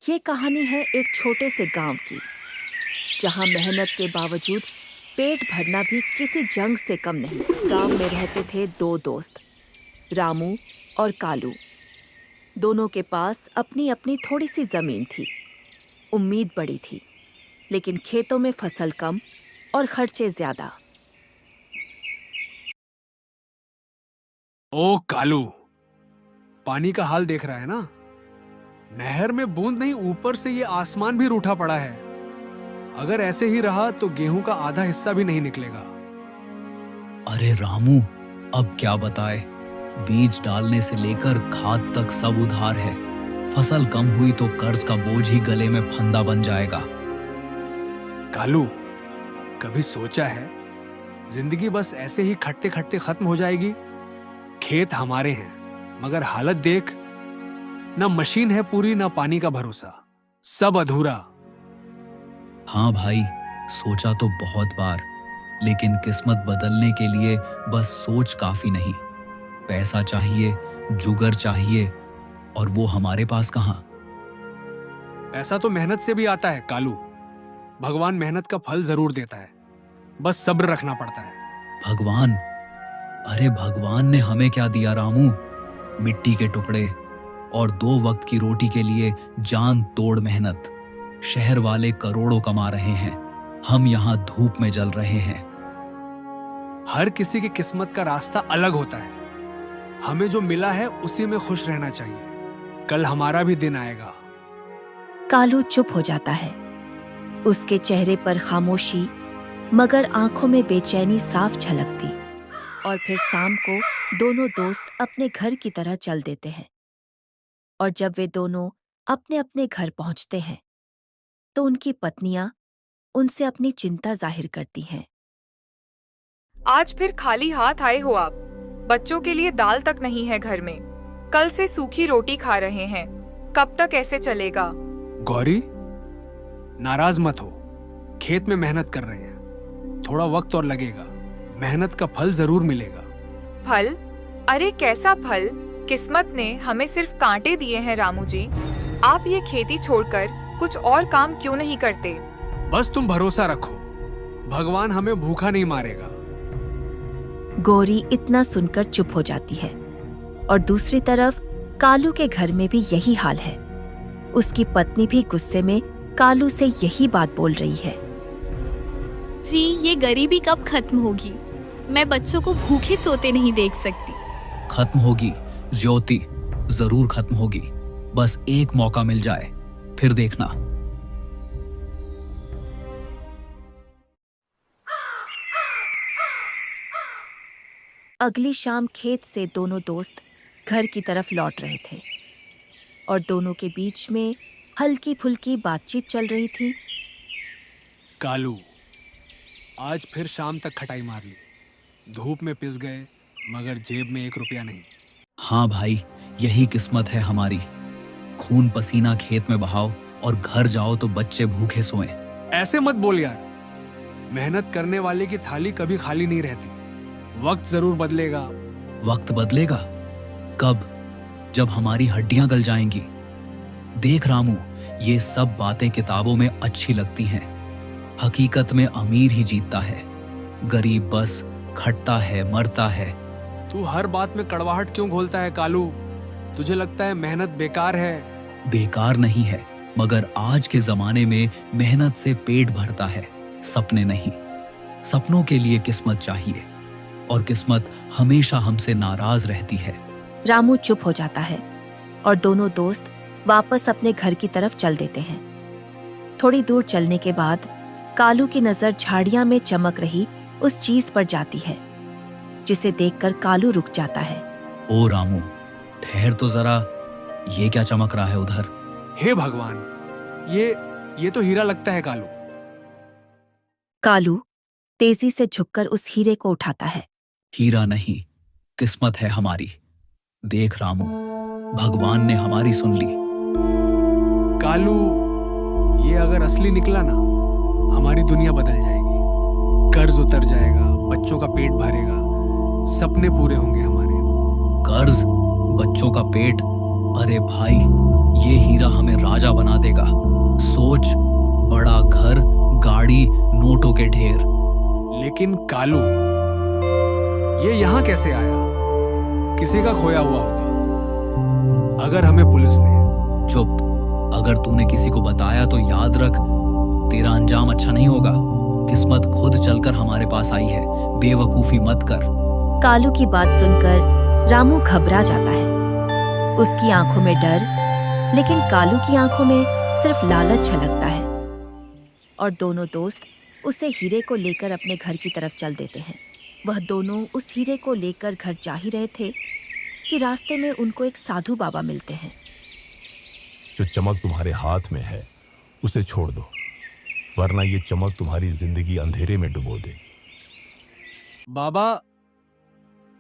ये कहानी है एक छोटे से गांव की, जहां मेहनत के बावजूद पेट भरना भी किसी जंग से कम नहीं। गांव में रहते थे दो दोस्त, रामू और कालू। दोनों के पास अपनी अपनी थोड़ी सी जमीन थी। उम्मीद बड़ी थी, लेकिन खेतों में फसल कम और खर्चे ज्यादा। ओ कालू, पानी का हाल देख रहा है ना? नहर में बूंद नहीं, ऊपर से ये आसमान भी रूठा पड़ा है। अगर ऐसे ही रहा तो गेहूं का आधा हिस्सा भी नहीं निकलेगा। अरे रामू, अब क्या बताए, बीज डालने से लेकर खाद तक सब उधार है। फसल कम हुई तो कर्ज का बोझ ही गले में फंदा बन जाएगा। कालू, कभी सोचा है जिंदगी बस ऐसे ही खटते खटते खत्म हो जाएगी? खेत हमारे हैं, मगर हालत देख, ना मशीन है पूरी, ना पानी का भरोसा, सब अधूरा। हाँ भाई, सोचा तो बहुत बार, लेकिन किस्मत बदलने के लिए बस सोच काफी नहीं। पैसा चाहिए, जुगर चाहिए, और वो हमारे पास कहाँ। पैसा तो मेहनत से भी आता है कालू। भगवान मेहनत का फल जरूर देता है, बस सब्र रखना पड़ता है। भगवान? अरे भगवान ने हमें क्या दिया रामू? मिट्टी के टुकड़े और 2 वक्त की रोटी के लिए जान तोड़ मेहनत। शहर वाले करोड़ों कमा रहे हैं, हम यहाँ धूप में जल रहे हैं। हर किसी की किस्मत का रास्ता अलग होता है। हमें जो मिला है उसी में खुश रहना चाहिए। कल हमारा भी दिन आएगा। कालू चुप हो जाता है। उसके चेहरे पर खामोशी, मगर आंखों में बेचैनी साफ झलकती। और फिर शाम को दोनों दोस्त अपने घर की तरह चल देते हैं। और जब वे दोनों अपने अपने घर पहुंचते हैं, तो उनकी पत्नियां उनसे अपनी चिंता जाहिर करती हैं। आज फिर खाली हाथ आए हो आप। बच्चों के लिए दाल तक नहीं है घर में। कल से सूखी रोटी खा रहे हैं। कब तक ऐसे चलेगा? गौरी, नाराज मत हो। खेत में मेहनत कर रहे हैं, थोड़ा वक्त और लगेगा। मेहनत का फल जरूर मिलेगा। फल? अरे कैसा फल? किस्मत ने हमें सिर्फ कांटे दिए हैं रामू जी। आप ये खेती छोड़कर कुछ और काम क्यों नहीं करते? बस तुम भरोसा रखो, भगवान हमें भूखा नहीं मारेगा। गौरी इतना सुनकर चुप हो जाती है। और दूसरी तरफ कालू के घर में भी यही हाल है। उसकी पत्नी भी गुस्से में कालू से यही बात बोल रही है। जी, ये गरीबी कब खत्म होगी? मैं बच्चों को भूखे सोते नहीं देख सकती। खत्म होगी ज्योति, जरूर खत्म होगी। बस एक मौका मिल जाए, फिर देखना। अगली शाम खेत से दोनों दोस्त घर की तरफ लौट रहे थे, और दोनों के बीच में हल्की फुल्की बातचीत चल रही थी। कालू, आज फिर शाम तक खटाई मार ली। धूप में पिस गए, मगर जेब में 1 रुपया नहीं। हाँ भाई, यही किस्मत है हमारी। खून पसीना खेत में बहाओ और घर जाओ तो बच्चे भूखे सोएं। ऐसे मत बोल यार। मेहनत करने वाले की थाली कभी खाली नहीं रहती। वक्त जरूर बदलेगा। वक्त बदलेगा? कब? जब हमारी हड्डियां गल जाएंगी। देख रामू, ये सब बातें किताबों में अच्छी लगती हैं। हकीकत में अमीर ही जीतता है, गरीब बस खटता है, मरता है। तू हर बात में कड़वाहट क्यों घोलता है कालू? तुझे लगता है मेहनत बेकार है? बेकार नहीं है, मगर आज के जमाने में मेहनत से पेट भरता है, सपने नहीं। सपनों के लिए किस्मत चाहिए, और किस्मत हमेशा हमसे नाराज रहती है। रामू चुप हो जाता है, और दोनों दोस्त वापस अपने घर की तरफ चल देते हैं। थोड़ी दूर चलने के बाद कालू की नजर झाड़ियां में चमक रही उस चीज पर जाती है, जिसे देखकर कालू रुक जाता है। ओ रामू, ठहर तो जरा, ये क्या चमक रहा है उधर? हे भगवान, ये तो हीरा लगता है कालू। कालू तेजी से झुककर उस हीरे को उठाता है। हीरा नहीं, किस्मत है हमारी। देख रामू, भगवान ने हमारी सुन ली। कालू, ये अगर असली निकला ना, हमारी दुनिया बदल जाएगी। कर्ज उतर जाएगा, बच्चों का पेट भरेगा, सपने पूरे होंगे हमारे। कर्ज, बच्चों का पेट? अरे भाई, ये हीरा हमें राजा बना देगा। सोच, बड़ा घर, गाड़ी, नोटों के ढेर। लेकिन कालू, ये यहाँ कैसे आया? किसी का खोया हुआ होगा। अगर हमें पुलिस ने... चुप, अगर तूने किसी को बताया तो याद रख, तेरा अंजाम अच्छा नहीं होगा। किस्मत खुद चलकर हमारे पास आई है, बेवकूफी मत कर। कालू की बात सुनकर रामू घबरा जाता है। उसकी आंखों में डर, लेकिन कालू की आंखों में सिर्फ लालच झलकता है। और दोनों दोस्त उसे हीरे को लेकर अपने घर की तरफ चल देते हैं। वह दोनों उस हीरे को लेकर घर जा ही रहे थे कि रास्ते में उनको एक साधु बाबा मिलते हैं। जो चमक तुम्हारे हाथ में है उसे छोड़ दो, वरना ये चमक तुम्हारी जिंदगी अंधेरे में डुबो देगी। बाबा,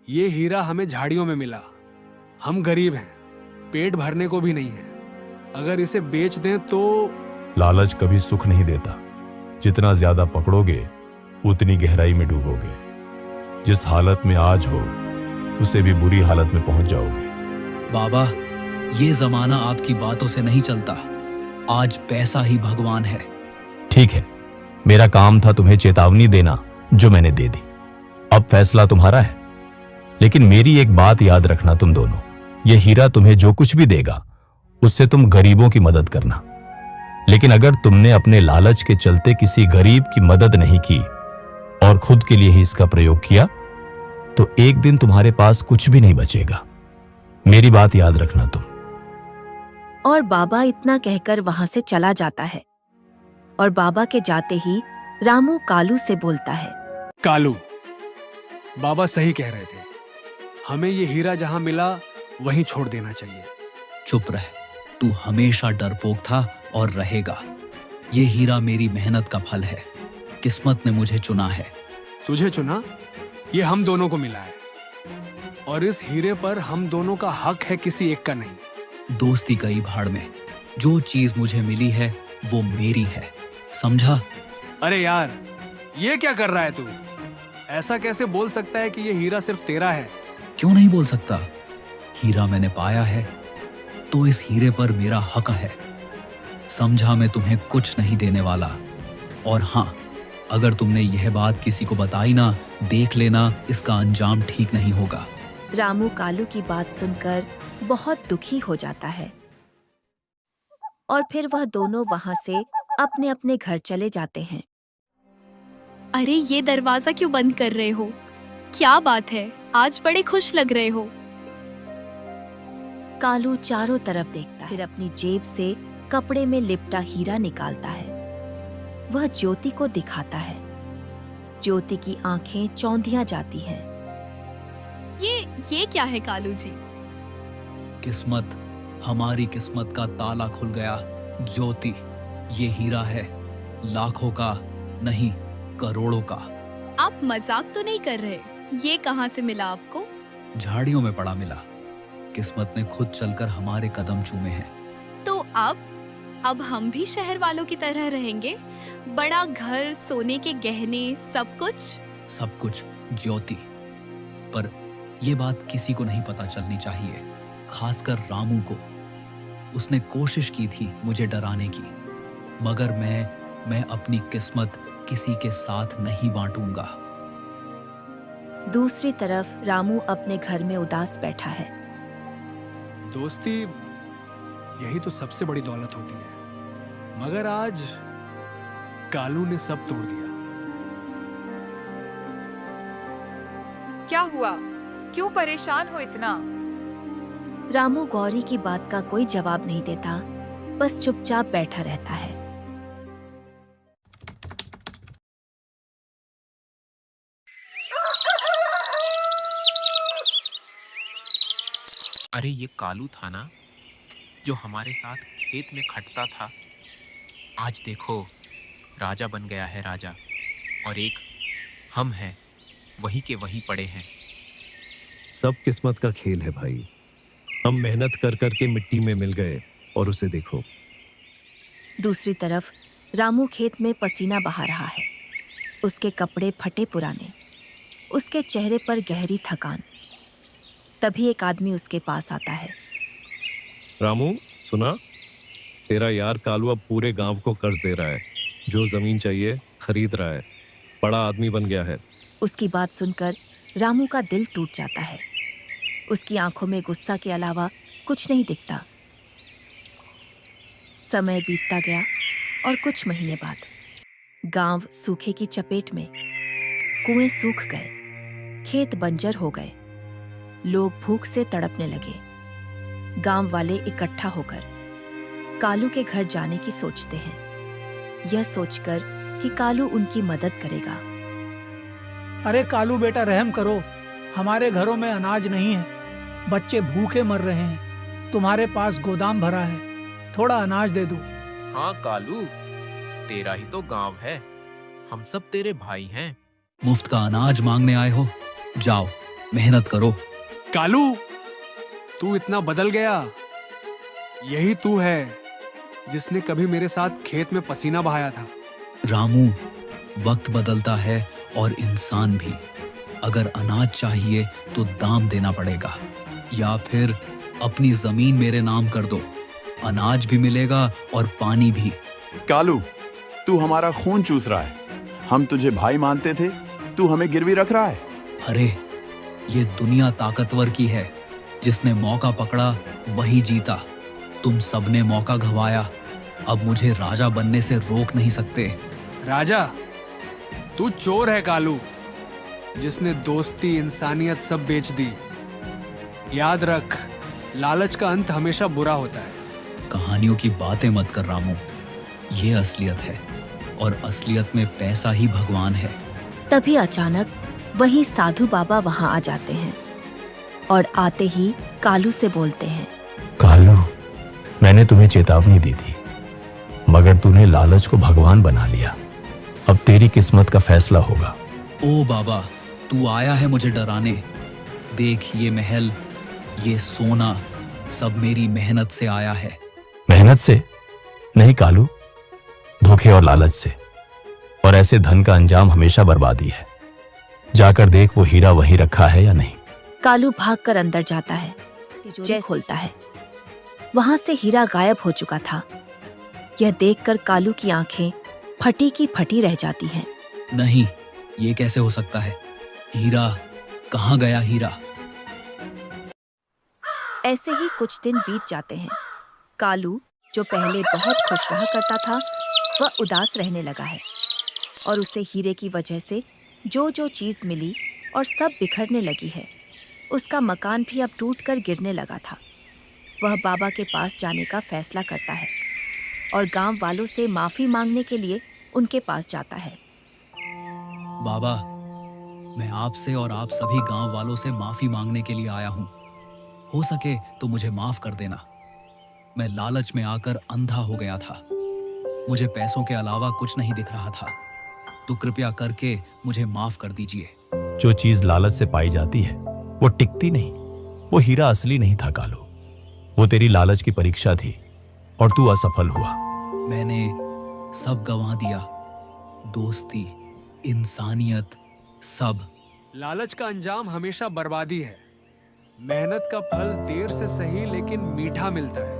ये हीरा हमें झाड़ियों में मिला। हम गरीब हैं, पेट भरने को भी नहीं है। अगर इसे बेच दें तो... लालच कभी सुख नहीं देता। जितना ज्यादा पकड़ोगे उतनी गहराई में डूबोगे। जिस हालत में आज हो उसे भी बुरी हालत में पहुंच जाओगे। बाबा, ये जमाना आपकी बातों से नहीं चलता। आज पैसा ही भगवान है। ठीक है, मेरा काम था तुम्हें चेतावनी देना, जो मैंने दे दी। अब फैसला तुम्हारा है। लेकिन मेरी एक बात याद रखना तुम दोनों, ये हीरा तुम्हें जो कुछ भी देगा उससे तुम गरीबों की मदद करना। लेकिन अगर तुमने अपने लालच के चलते किसी गरीब की मदद नहीं की और खुद के लिए ही इसका प्रयोग किया तो एक दिन तुम्हारे पास कुछ भी नहीं बचेगा। मेरी बात याद रखना तुम। और बाबा इतना कहकर वहां से चला जाता है। और बाबा के जाते ही रामू कालू से बोलता है, कालू, बाबा सही कह रहे थे। हमें ये हीरा जहां मिला वहीं छोड़ देना चाहिए। चुप रह, तू हमेशा डरपोक था और रहेगा। ये हीरा मेरी मेहनत का फल है। किस्मत ने मुझे चुना है। तुझे चुना? ये हम दोनों को मिला है और इस हीरे पर हम दोनों का हक है, किसी एक का नहीं। दोस्ती गई भाड़ में। जो चीज मुझे मिली है वो मेरी है, समझा? अरे यार, ये क्या कर रहा है तू? ऐसा कैसे बोल सकता है कि ये हीरा सिर्फ तेरा है? क्यों नहीं बोल सकता? हीरा मैंने पाया है तो इस हीरे पर मेरा हक है। समझा, मैं तुम्हें कुछ नहीं देने वाला। और हाँ, अगर तुमने यह बात किसी को बताई ना, देख लेना, इसका अंजाम ठीक नहीं होगा। रामू कालू की बात सुनकर बहुत दुखी हो जाता है और फिर वह दोनों वहां से अपने अपने घर चले जाते हैं। अरे, ये दरवाजा क्यों बंद कर रहे हो? क्या बात है, आज बड़े खुश लग रहे हो। कालू चारों तरफ देखता है, फिर अपनी जेब से कपड़े में लिपटा हीरा निकालता है। वह ज्योति को दिखाता है। ज्योति की आंखें चौंधिया जाती हैं। ये क्या है कालू जी? किस्मत, हमारी किस्मत का ताला खुल गया। ज्योति, ये हीरा है, लाखों का नहीं, करोड़ों का। आप मजाक तो नहीं कर रहे? ये कहाँ से मिला आपको? झाड़ियों में पड़ा मिला। किस्मत ने खुद चलकर हमारे कदम चूमे हैं। तो अब हम भी शहर वालों की तरह रहेंगे? बड़ा घर, सोने के गहने, सब कुछ? सब कुछ ज्योति, पर यह बात किसी को नहीं पता चलनी चाहिए, खासकर रामू को। उसने कोशिश की थी मुझे डराने की, मगर मैं अपनी किस्मत किसी के साथ नहीं बांटूंगा। दूसरी तरफ रामू अपने घर में उदास बैठा है। दोस्ती यही तो सबसे बड़ी दौलत होती है, मगर आज कालू ने सब तोड़ दिया। क्या हुआ? क्यों परेशान हो इतना? रामू गौरी की बात का कोई जवाब नहीं देता, बस चुपचाप बैठा रहता है। अरे ये कालू था ना, जो हमारे साथ खेत में खटता था। आज देखो, राजा बन गया है राजा, और एक हम हैं, वही के वही पड़े हैं। सब किस्मत का खेल है भाई। हम मेहनत कर कर के मिट्टी में मिल गए और उसे देखो। दूसरी तरफ रामू खेत में पसीना बहा रहा है। उसके कपड़े फटे पुराने, उसके चेहरे पर गहरी थकान। तभी एक आदमी उसके पास आता है। रामू, सुना, तेरा यार कालू अब पूरे गांव को कर्ज दे रहा है, जो जमीन चाहिए खरीद रहा है, बड़ा आदमी बन गया है। उसकी बात सुनकर रामू का दिल टूट जाता है। उसकी आंखों में गुस्सा के अलावा कुछ नहीं दिखता। समय बीतता गया और कुछ महीने बाद गांव सूखे की चपेट में। कुएं सूख गए, खेत बंजर हो गए, लोग भूख से तड़पने लगे। गांव वाले इकट्ठा होकर कालू के घर जाने की सोचते हैं, यह सोचकर कि कालू उनकी मदद करेगा। अरे कालू बेटा, रहम करो, हमारे घरों में अनाज नहीं है, बच्चे भूखे मर रहे हैं, तुम्हारे पास गोदाम भरा है, थोड़ा अनाज दे दो। हाँ कालू, तेरा ही तो गांव है, हम सब तेरे भाई हैं। मुफ्त का अनाज मांगने आए हो? जाओ मेहनत करो। कालू, तू इतना बदल गया। यही तू है जिसने कभी मेरे साथ खेत में पसीना बहाया था। रामू, वक्त बदलता है और इंसान भी। अगर अनाज चाहिए तो दाम देना पड़ेगा, या फिर अपनी जमीन मेरे नाम कर दो, अनाज भी मिलेगा और पानी भी। कालू, तू हमारा खून चूस रहा है। हम तुझे भाई मानते थे, तू हमें गिरवी रख रहा है। अरे ये दुनिया ताकतवर की है, जिसने मौका पकड़ा वही जीता। तुम सबने मौका गंवाया, अब मुझे राजा बनने से रोक नहीं सकते। राजा, तू चोर है कालू, जिसने दोस्ती, इंसानियत सब बेच दी। याद रख, लालच का अंत हमेशा बुरा होता है। कहानियों की बातें मत कर रामू, ये असलियत है, और असलियत में पैसा ही भगवान है। तभी अचानक वहीं साधु बाबा वहां आ जाते हैं और आते ही कालू से बोलते हैं, कालू, मैंने तुम्हें चेतावनी दी थी, मगर तूने लालच को भगवान बना लिया। अब तेरी किस्मत का फैसला होगा। ओ बाबा, तू आया है मुझे डराने। देख ये महल, ये सोना, सब मेरी मेहनत से आया है। मेहनत से नहीं कालू, धोखे और लालच से। और ऐसे धन का अंजाम हमेशा बर्बादी है। जाकर देख वो हीरा वहीं रखा है या नहीं। कालू भागकर अंदर जाता है, तिजोरी खोलता है। वहां से हीरा गायब हो चुका था। यह देखकर कालू की आंखें फटी की फटी रह जाती हैं। नहीं, ये कैसे हो सकता है? हीरा कहाँ गया? हीरा? ऐसे ही कुछ दिन बीत जाते हैं। कालू, जो पहले बहुत खुश रहा करता था, वह उदास रहने लगा है और उसे हीरे की वजह से जो जो चीज मिली और सब बिखरने लगी है। उसका मकान भी अब टूटकर गिरने लगा था। वह बाबा के पास जाने का फैसला करता है और गांव वालों से माफी मांगने के लिए उनके पास जाता है। बाबा, मैं आपसे और आप सभी गांव वालों से माफी मांगने के लिए आया हूँ। हो सके तो मुझे माफ कर देना। मैं लालच में आकर अंधा हो गया था। मुझे पैसों के अलावा कुछ नहीं दिख रहा था, तो कृपया करके मुझे माफ कर दीजिए। जो चीज लालच से पाई जाती है वो टिकती नहीं। वो हीरा असली नहीं था कालू, वो तेरी लालच की परीक्षा थी और तू असफल हुआ। मैंने सब गंवा दिया, दोस्ती, इंसानियत, सब। लालच का अंजाम हमेशा बर्बादी है। मेहनत का फल देर से सही लेकिन मीठा मिलता है।